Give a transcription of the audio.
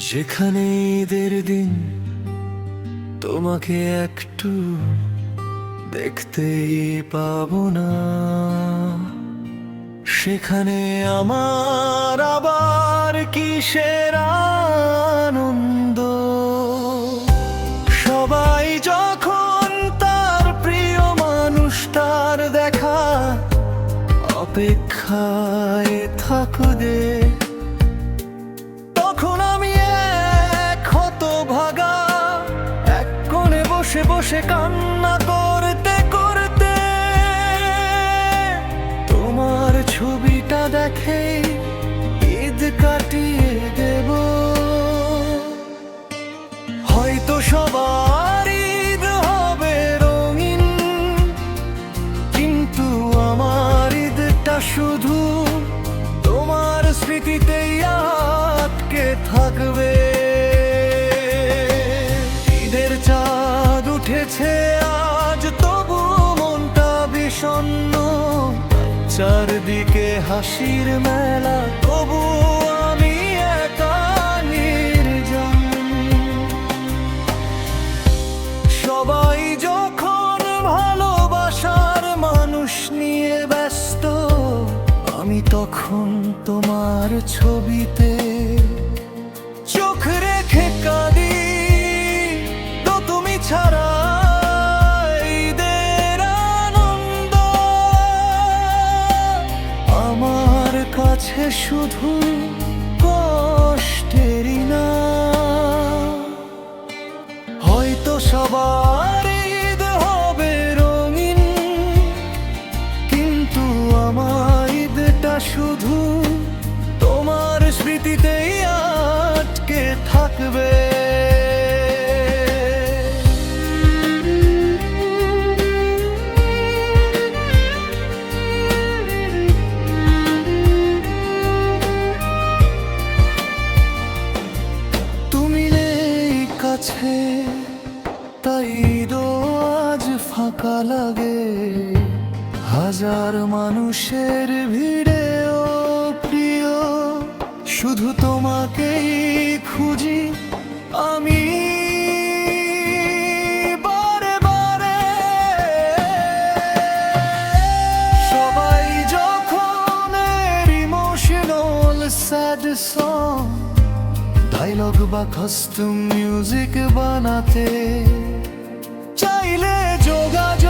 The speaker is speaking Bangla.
যেখানে ঈদের দিন তোমাকে একটু দেখতেই পাবো না, সেখানে আমার আবার কিসের আনন্দ। সবাই যখন তার প্রিয় মানুষটার দেখা অপেক্ষায় থাকবে, তখন আমি এক হতভাগা এক কোণে বসে বসে কান্না করতে করতে তোমার ছবিটা দেখে ঈদ কাটিয়ে দেব। হয়তো সবার ঈদ হবে রঙিন, কিন্তু আমার ঈদটা শুধু তোমার স্মৃতিতেই আটকে থাকবে। ঈদের চাঁদ উঠেছে আজ, তবু মনটা বিষণ্ণ। চারদিকে হাসির মেলা, তবু আমি একা নির্জন। সবাই যখন ভালোবাসার মানুষ নিয়ে ব্যস্ত, আমি তখন তোমার ছবিতে চোখ রেখে কাঁদি। তো তুমি ছাড়া ঈদের আনন্দ আমার কাছে শুধু কষ্টেরই না। হয়তো সবার ঈদ হবে রঙিন, কিন্তু আমার ঈদটা শুধু তোমার স্মৃতিতেই আটকে থাকবে। তুমি নেই কাছে, তাই ঈদও আজ ফাঁকা লাগে। হাজার মানুষের ভিড়েও প্রিয়, শুধু তোমাকেই খুঁজি আমি বারে বারে। সবাই যখন ইমোশনাল স্যাড সং, ডায়লগ বা কাস্টম মিউজিক বানাতে চাইলে যোগাযোগ